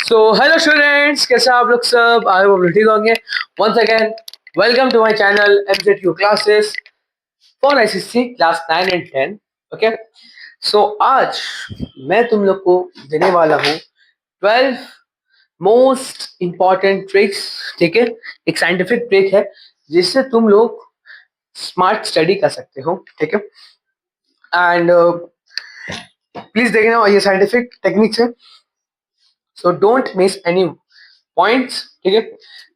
So hello students, कैसे आप लोग सब? आई होप ठीक होंगे. Once again welcome to my channel MZU classes for ICSC class 9 and 10. Okay, so आज मैं तुम लोग को देने वाला हूँ 12 मोस्ट इम्पॉर्टेंट ट्रिक्स. ठीक है, एक साइंटिफिक ट्रिक है जिससे तुम लोग स्मार्ट स्टडी कर सकते हो. ठीक है, एंड प्लीज देखना, ये साइंटिफिक टेक्निक्स है, so don't miss any points. ठीक है,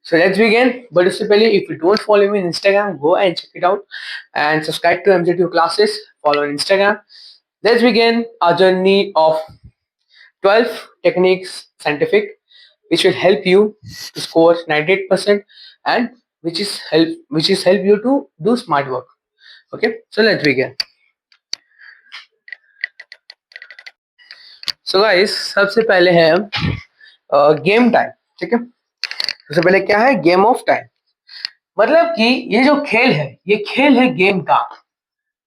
so let's begin. But उससे पहले, if you don't follow me on Instagram, go and check it out and subscribe to MZ2 classes. Follow on Instagram. Let's begin our journey of 12 techniques scientific, which will help you to score 98% and which is help you to do smart work. Okay, so let's begin. So guys, सबसे पहले है game time. ठीक है, सबसे पहले क्या है? Game of time. मतलब कि ये जो खेल है, ये खेल है गेम का.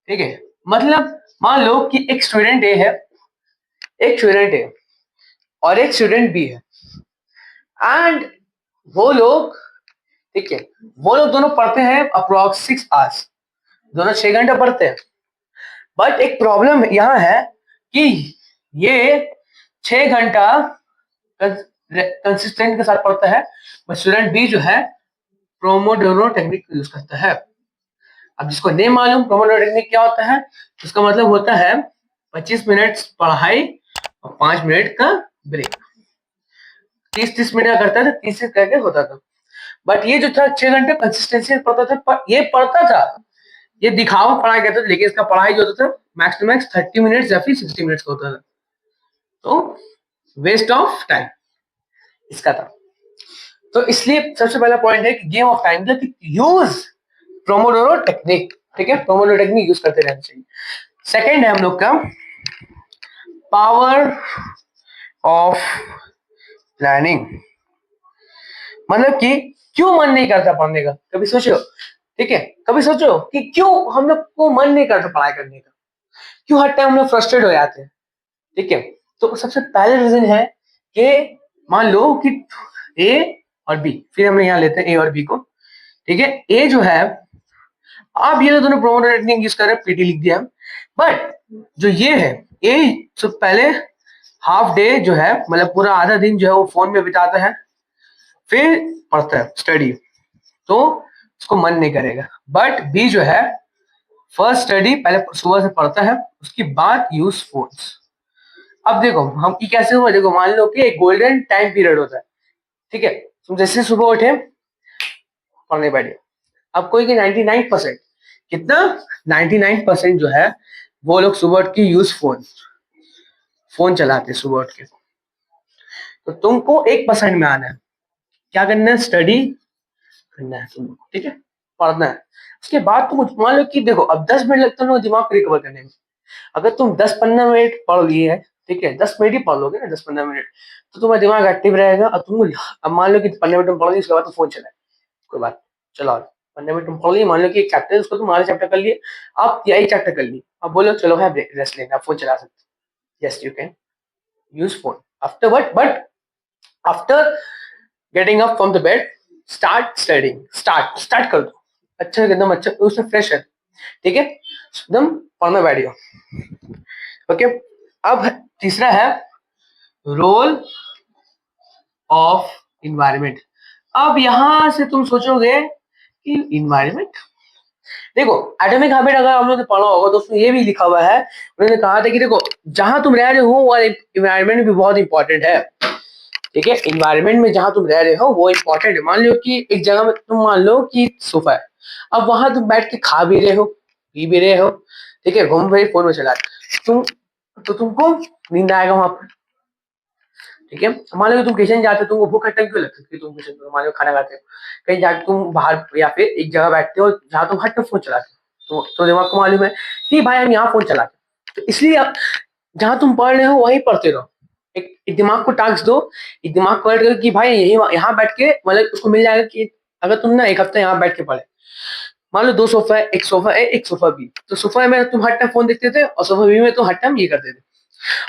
ठीक है, मतलब मान लो कि एक स्टूडेंट ए है, एक स्टूडेंट ए और एक स्टूडेंट बी है, एंड वो लोग, ठीक है, वो लोग दोनों पढ़ते हैं अप्रोक्स 6 आवर्स, दोनों 6 घंटे पढ़ते हैं. बट एक प्रॉब्लम यहाँ है कि ये 6 घंटा कंसिस्टेंट के साथ पढ़ता है, बट स्टूडेंट बी जो है प्रोमोडोरो टेक्निक यूज करता है. अब जिसको नहीं मालूम प्रोमोडोरो टेक्निक क्या होता है, उसका मतलब होता है 25 मिनट पढ़ाई और 5 मिनट का ब्रेक. 30-30 मिनट का करता था, 30 से करके होता था. बट ये जो था 6 घंटे कंसिस्टेंसी पढ़ता था, पर ये पढ़ता था, ये दिखावा पढ़ाई करता था, लेकिन इसका पढ़ाई जो होता था मैक्स टू मैक्स 30 मिनट या फिर 60 मिनट का होता था. तो वेस्ट ऑफ टाइम इसका था. तो इसलिए सबसे पहला पॉइंट है कि गेम ऑफ टाइम, मतलब यूज प्रोमोडोरो टेक्निक. ठीक है, प्रोमोडोरो टेक्निक यूज करते रहना चाहिए. सेकेंड है हम लोग का पावर ऑफ प्लानिंग. मतलब कि क्यों मन नहीं करता पढ़ने का, कभी सोचो. ठीक है, कभी सोचो कि क्यों हम लोग को मन नहीं करता पढ़ाई करने का, क्यों हर टाइम हम लोग फ्रस्ट्रेट हो जाते हैं. ठीक है, तो सबसे पहले रीजन है कि मान लो कि ए और बी, फिर हम यहाँ लेते हैं ए और बी को. ठीक है, ए जो है, आप ये दोनों प्रोमोटर टेक्निक यूज कर रहे हैं, पीटी लिख दिया. बट जो ये है, ए से पहले हाफ डे जो है, मतलब पूरा आधा दिन जो है वो फोन में बिताता है, फिर पढ़ता है स्टडी, तो उसको मन नहीं करेगा. बट बी जो है, फर्स्ट स्टडी पहले सुबह से पढ़ता है, उसके बाद यूज फोन्स. अब देखो हम ये कैसे हुआ, देखो मान लो कि एक गोल्डन टाइम पीरियड होता है. ठीक है, तुम जैसे सुबह उठे पढ़ने बैठे, अब कोई कि 99% कितना 99% जो है वो लोग सुबह उठ के यूज फोन चलाते सुबह उठ के. तो तुमको 1% में आना है. क्या करना है? स्टडी करना है तुमको. ठीक है, पढ़ना है. उसके बाद तुम मान लो कि देखो अब 10 मिनट लगता है दिमाग को रिकवर करने में. अगर तुम 10-15 मिनट पढ़ लिए है, ठीक है, 10 मिनट ही पढ़ लोगे ना, 10-15 मिनट, तो तुम्हारा दिमाग एक्टिव रहेगा. और तुम अब मान लो कि 15 मिनट में पढ़ लिए, उसके बाद तो फोन चलाए, कोई बात चलाओ. 15 मिनट में पढ़ लिए, मान लो कि एक चैप्टर है, उसको तुम आधा चैप्टर कर लिए, आप या एक चैप्टर कर लिए, अब बोलो चलो है रेस्ट लेना, आप फोन चला सकते. Yes, you can use phone after but after getting up from the bed, start studying. Start कर दो अच्छा, एकदम अच्छा, उसमें फ्रेश है. ठीक है, एकदम पढ़ने बैठ जाओ. ओके, अब तीसरा है रोल ऑफ इन्वायरमेंट. अब यहां से तुम सोचोगे कि इन्वायरमेंट, देखो एटॉमिक हैबिट अगर हम लोग ने पढ़ा होगा तो उसमें ये भी लिखा हुआ है, उन्होंने कहा था कि देखो जहां तुम रह रहे हो वो इन्वायरमेंट भी बहुत इंपॉर्टेंट है. ठीक है, इन्वायरमेंट में जहां तुम रह रहे हो वो इंपॉर्टेंट है. मान लो कि एक जगह में तुम मान लो कि सोफा है, अब वहां तुम बैठ के खा भी रहे हो, पी भी रहे हो, ठीक है, घूम फिर फोन में चला तुम, तो तुमको नींद आएगा वहां पर. ठीक है, मान लो कि तुम किचन जाते हो, तुमको भूख हर टाइम क्यों लगती है, तुम किचन मान लो खाना खाते हो, कहीं जाके तुम बाहर या फिर एक जगह बैठते हो जहाँ तुम हर टाइम फोन चलाते हो, तो दिमाग को मालूम है कि भाई हम यहाँ फोन चलाते. तो इसलिए अब जहाँ तुम पढ़ रहे हो वहीं पढ़ते रहो. एक दिमाग को टास्क दो, एक दिमाग को अलर्ट करो कि भाई यही यहाँ बैठ के, मतलब उसको मिल जाएगा कि अगर तुम ना एक हफ्ता यहाँ बैठ के पढ़े, मान लो 2 सोफा है, एक सोफा ए एक सोफा बी, तो सोफा में तुम हर टाइम फोन देखते थे और सोफा बी में तुम हर टाइम ये करते थे.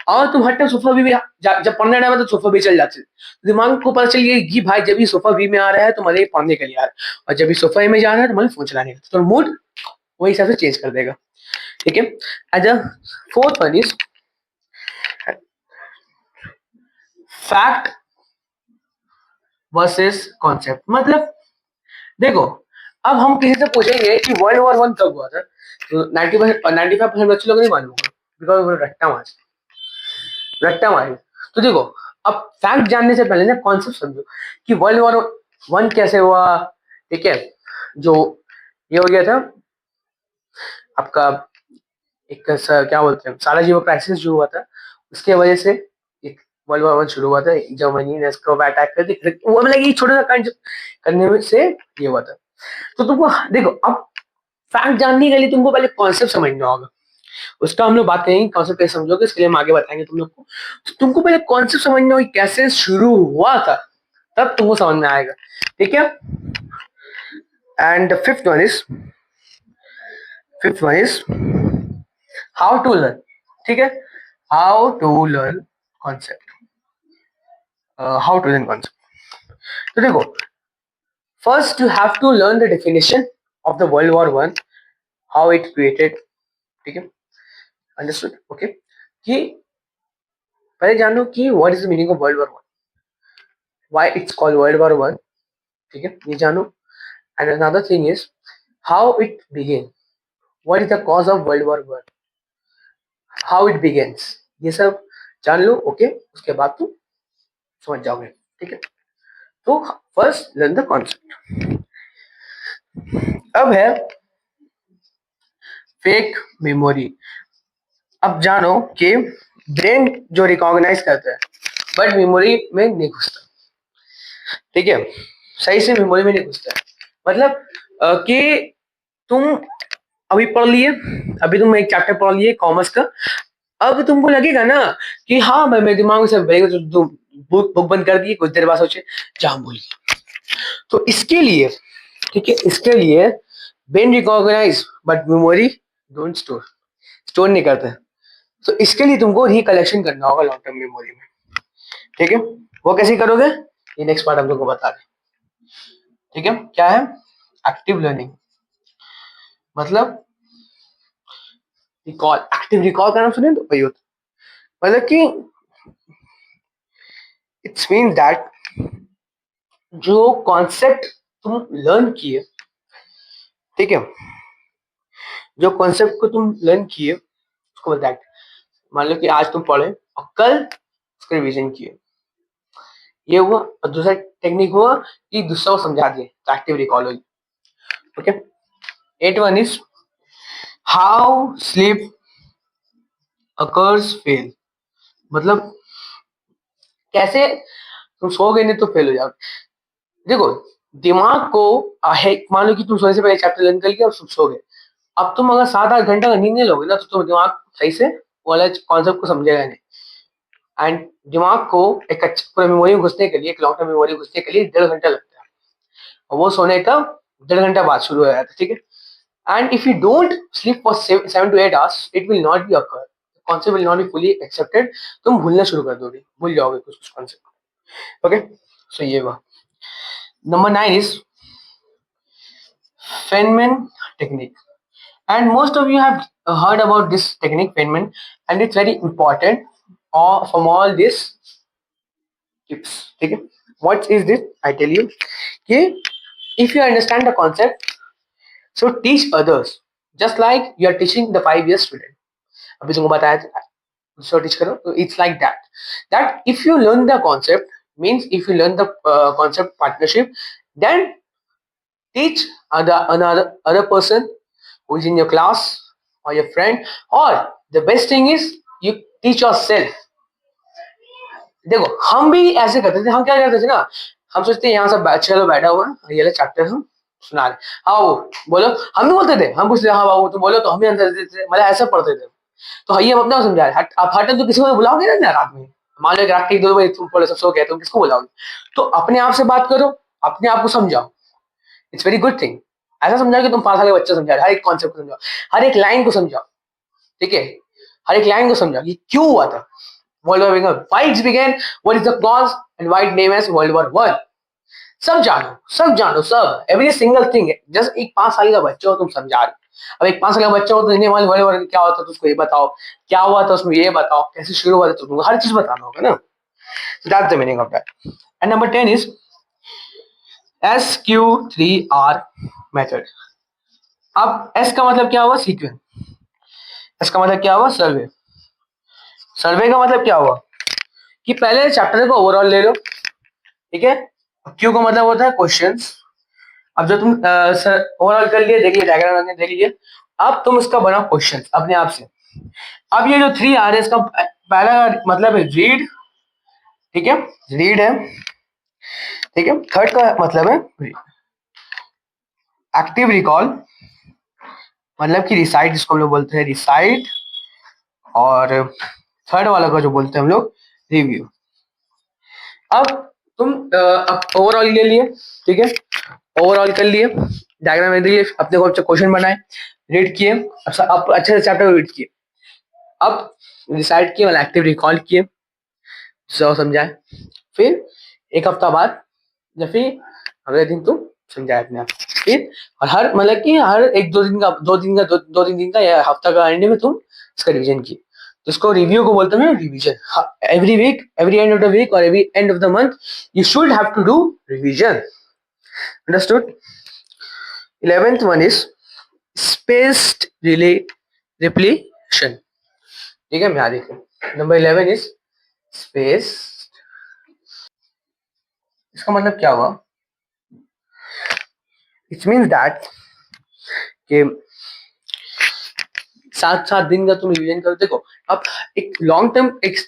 और तुम हर टाइम सोफा भी जब पढ़ने टाइम में तो सोफा भी चल जाते, दिमाग को पता चल गया कि भाई जब ये सोफा बी में आ रहा है तो मतलब पढ़ने के लिए आ रहा है, और जब ये सोफा ए में जा रहा है तो मतलब फोन चलाने का, तो मूड वही हिसाब से चेंज कर देगा। ठीक है। As a fourth one is fact versus concept. मतलब देखो, अब हम किसी से पूछेंगे कि वर्ल्ड वॉर 1 कब हुआ था, तो 95% बच्चे लोग नहीं मालूम होगा, बिकॉज वो रट्टा मारी। तो देखो, अब फैक्ट जानने से पहले ना कॉन्सेप्ट समझो कि वर्ल्ड वॉर 1 कैसे हुआ। ठीक है। जो ये हो गया था आपका एक क्या बोलते हैं, सारा जीवो क्राइसिस जो हुआ था, उसके वजह से एक वर्ल्ड वॉर 1 शुरू हुआ था। जर्मनी ने इसको अटैक कर दी, वो मतलब ये छोटा सा कांड करने में से ये हुआ था। तो तुमको देखो, अब फैक्ट जानने के लिए तुमको पहले कॉन्सेप्ट समझना होगा, उसका हम लोग बात करेंगे कॉन्सेप्ट कैसे समझोगे, इसके लिए हम आगे बताएंगे तुम लोग को। तो तुमको पहले कॉन्सेप्ट समझना होगा कैसे शुरू हुआ था, तब तुमको समझ में आएगा। ठीक है। And fifth one is how to learn. ठीक है। How to learn concept, how to learn concept. तो देखो, first you have to learn the definition of the world war 1, how it created. ठीक है। अंडरस्टूड। ओके। कि पहले जानो कि what is the meaning of world war 1, why it's called world war 1। ठीक है, ये जानो। And another thing is how it began, what is the cause of world war 1, how it begins, ये सब जान लो। ओके, उसके बाद तुम समझ जाओगे। ठीक है। तो फर्स्ट लर्न द कॉन्सेप्ट। अब है फेक मेमोरी। अब जानो कि ब्रेन जो रिकॉग्नाइज करता है बट मेमोरी में नहीं घुसता। ठीक है, सही से मेमोरी में नहीं घुसता है। मतलब कि तुम अभी पढ़ लिए, अभी तुम एक चैप्टर पढ़ लिए कॉमर्स का, अब तुमको लगेगा ना कि हाँ भाई मेरे दिमाग में सब बहेगा, तो तुम बुक बंद कर दिए, कुछ देर बाद सोचे जहां भूल गया। तो इसके लिए, ठीक है, इसके लिए brain recognise but memory don't store नहीं करता है। तो इसके लिए तुमको रिकलेक्शन करना होगा लॉन्ग टर्म मेमोरी में। ठीक है, वो कैसे करोगे ये नेक्स्ट पार्ट हम लोग को बता दें। ठीक है, क्या है एक्टिव लर्निंग, मतलब रिकॉल, एक्टिव रिकॉल का नाम सुने तो वही होता है। मतलब कि इट्स मीन दैट जो कॉन्सेप्ट तुम लर्न किए, ठीक है, जो कॉन्सेप्ट को तुम लर्न किए उसको बोलते हैं। मान लो कि आज तुम पढ़े और कल उसका रिवीजन किए, ये हुआ। और दूसरा टेक्निक हुआ कि दूसरा को समझा दिए, तो एक्टिव रिकॉल हुई। Okay. 8 one is how sleep occurs fail. मतलब कैसे तुम सोओगे नहीं तो फेल हो जाओगे। देखो, दिमाग को है, मान लो कि तुम सोने से पहले चैप्टर लर्न कर लिया और सो गए। अब तुम अगर 7-8 घंटा का नींद नहीं लोगे ना, तो तुम दिमाग सही से वाला कॉन्सेप्ट को समझेगा नहीं। एंड दिमाग को एक अच्छा पूरा मेमोरी में घुसने के लिए, एक लॉन्ग टर्म मेमोरी घुसने के लिए 1.5 घंटा लगता है, और वो सोने का 1.5 घंटा बाद शुरू हो जाता है। ठीक है। And if you don't sleep for 7 to 8 hours it will not be occur, concept will not be fully accepted, तुम भूलना शुरू कर दोगे, भूल जाओगे कुछ कुछ कॉन्सेप्ट। ओके, सो ये हुआ। Number 9 is Feynman technique. And most of you have heard about this technique, Feynman, and it's very important from all these tips. Okay? What is this? I tell you. Okay? If you understand the concept, so teach others. Just like you are teaching the 5 year student. अभी तुमको बताया था, दूसरा teach करो, तो it's like that. That if you learn the concept, means if you learn the concept partnership, then teach other person who is in your class or your friend, or the best thing is you teach yourself. देखो, हम भी ऐसे करते थे, हम क्या करते थे ना, हम सोचते हैं यहाँ सब चलो बैठा हुआ है, ये चैप्टर हम सुना रहे, हाँ वो बोलो, हम भी बोलते थे, हम पूछते हाँ बाबू तो बोलो, तो हम भी आंसर देते थे, मतलब ऐसा पढ़ते थे। तो ये हम अपना समझा रहे, आप हर टाइम तो किसी को बुलाओगे ना रात में, मान लो रात के 2 बजे तुम बोले सब सो गए, तुम किसको बुलाओगे? तो अपने आप से बात करो, अपने आप को समझाओ, इट्स वेरी गुड थिंग। ऐसा समझाओ कि तुम 5 साल के बच्चे समझा रहे, हर एक कॉन्सेप्ट को समझाओ, हर एक लाइन को समझाओ। ठीक है, हर एक लाइन को समझा कि क्यों हुआ था world war began, why it's began, what is the cause and why it name as world war 1। सब जानो, सब जानो, सब एवरी सिंगल थिंग। जस्ट एक 5 साल का बच्चा हो तुम समझा रहे हो। अब एक 5 साल का बच्चा हो तो इन्हें वर्ल्ड वॉर क्या होता है तो उसको ये बताओ, क्या हुआ था उसमें ये बताओ, कैसे शुरू हुआ था, तुमको हर चीज बताना होगा ना। That's the meaning of that. And number 10 is SQ3R method. अब एस का मतलब क्या हुआ, सीक्वेंस। एस का मतलब क्या हुआ, सर्वे। सर्वे का मतलब क्या हुआ कि पहले चैप्टर को ओवरऑल ले लो, ठीक है। क्यू का मतलब होता है क्वेश्चंस। अब जो तुम ओवरऑल कर लिए, देख लिए डायग्राम देख लीजिए, अब तुम उसका बनाओ क्वेश्चन अपने आप से। अब ये जो 3R है इसका पहला मतलब है रीड, ठीक है, रीड है, ठीक है। थर्ड का मतलब है एक्टिव रिकॉल, मतलब कि रिसाइट, जिसको हम लोग बोलते हैं रिसाइट। और थर्ड वाला का जो बोलते हैं हम लोग रिव्यू। अब तुम ओवरऑल ले लिए, ठीक है, ओवरऑल कर लिए, डायग्राम में दिए, अपने को क्वेश्चन बनाए, रीड किए, अब अच्छे से चैप्टर रीड किए, अब डिसाइड किए, मतलब एक्टिव रिकॉल किए, सब समझाए। फिर एक हफ्ता बाद या फिर अगले दिन तुम समझाए अपने आप। फिर और हर मतलब कि हर एक दो तीन दिन का या हफ्ता का एंड में तुम इसका रिवीजन किए, तो इसको रिव्यू को बोलते हैं revision. Every week, every end of the week और every end of the month you should have to do revision. Understood. 11th one is spaced repetition, ठीक है। यहाँ देखिए नंबर 11 इज स्पेस। इसका मतलब क्या हुआ, इट मीन्स दैट कि 7 दिन का तुम रिवीजन करो। देखो अब एक लॉन्ग टर्म एक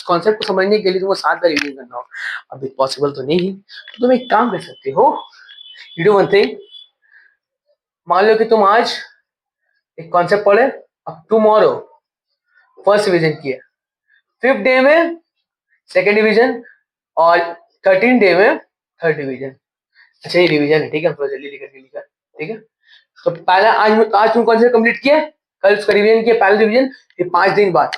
कॉन्सेप्ट को समझने के लिए तुमको 7 बार रिवीजन करना हो, अब पॉसिबल तो नहीं है, तो तुम एक काम कर सकते हो, यू डू वन थिंग। मान लो कि तुम आज एक कॉन्सेप्ट पढ़े, अब टुमारो फर्स्ट रिवीजन किया, 5th डे में सेकेंड डिवीजन और 13 डे में थर्ड डिवीजन। अच्छा ये रिवीजन है, ठीक है, थोड़ा जल्दी लिखा, ठीक है। तो पहला आज तुम कौन से कंप्लीट किया, कल उसका रिवीजन किया पहला रिवीजन, फिर 5 दिन बाद,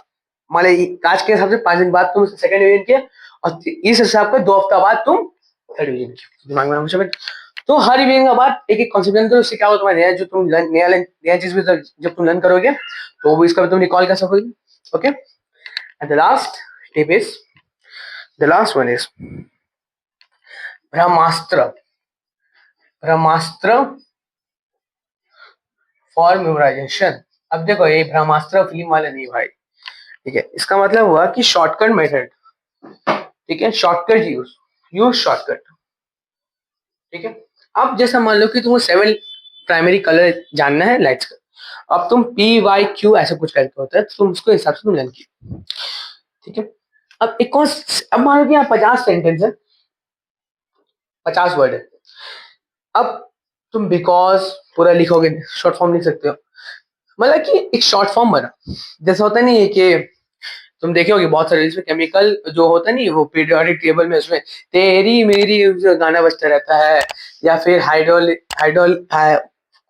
मान लो आज के हिसाब से 5 दिन बाद तुम सेकंड रिवीजन किया, और इस हिसाब का 2 हफ्ता बाद तुम थर्ड रिवीजन किया। दिमाग में समझ। तो हर रिवीजन के बाद एक एक कॉन्सेप्ट करो, उससे क्या होगा तुम्हारा नया जो तुम नया चीज भी जब तुम लर्न करोगे तो वो इसका भी तुम रिकॉल कर सकोगे। Okay, and the last tip is, the last one is Brahmastra. Brahmastra for memorisation. अब देखो ये ब्रह्मास्त्र फिल्म वाले नहीं भाई, ठीक है। इसका मतलब हुआ कि शॉर्टकट मेथड, ठीक है, शॉर्टकट यूज शॉर्टकट, ठीक है। अब जैसा मान लो कि तुमको 7 प्राइमरी कलर जानना है लाइट्स का, अब तुम PYQ ऐसा कुछ करके होता है, तो तुम उसको हिसाब से तुम लर्न किए, ठीक है। अब एक कौन, अब मान लो कि यहाँ 50 सेंटेंस है, 50 वर्ड है। अब तुम बिकॉज पूरा लिखोगे, शॉर्ट फॉर्म लिख सकते हो, मतलब कि एक शॉर्ट फॉर्म बना। जैसा होता नहीं है कि तुम देखे होगे बहुत सारे इसमें केमिकल जो होता नहीं, वो पीरियोडिक टेबल में उसमें तेरी मेरी जो गाना बजता रहता है, या फिर हाइड्रोल हाइड्रोल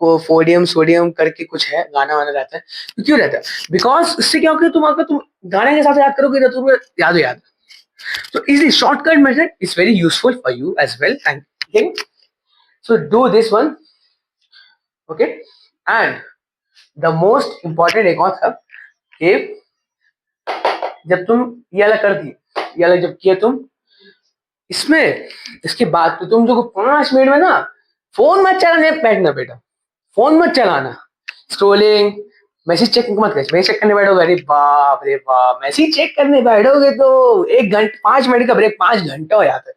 को सोडियम सोडियम करके कुछ है गाना वाना रहता है। तो क्यों रहता है, बिकॉज इससे क्या होगा, तुम अगर तुम गाने के साथ याद करोगे तो तुम्हें याद हो याद। So easy shortcut method is very useful for you as well. And okay, so do this one. Okay, and the most important एक और था कि जब तुम ये वाला कर दिए, ये वाला जब किया तुम इसमें, इसके बाद तो तुम जो 5 मिनट में ना फोन मत चलाने बैठना बेटा, फोन मत चलाना, स्क्रोलिंग, मैसेज चेक मत कर, मैसेज चेक करने बैठोगे, अरे बाप रे बाप, मैसेज चेक करने बैठोगे तो 1 घंटे 5 मिनट का ब्रेक 5 घंटा हो जाता है।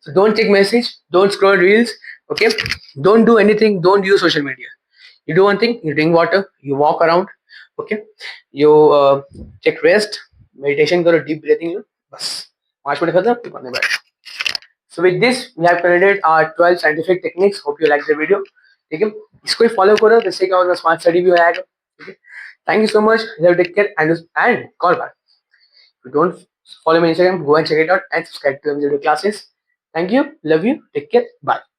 So don't check message, don't scroll reels, okay? Don't do anything, don't use social media. You do one thing, you drink water, you walk around, okay? You take rest, meditation करो, deep breathing लो, बस 5 minute खत्म, फिर पढ़ने बैठो। So with this, we have completed our 12 scientific techniques. Hope you like the video. ठीक है, इसको ही follow करो, जिससे क्या होगा, स्मार्ट स्टडी भी हो जाएगा। ठीक है, thank you so much. Love, take care, and call back. If you don't follow me on Instagram, go and check it out and subscribe to the video classes. Thank you. Love you. Take care. Bye.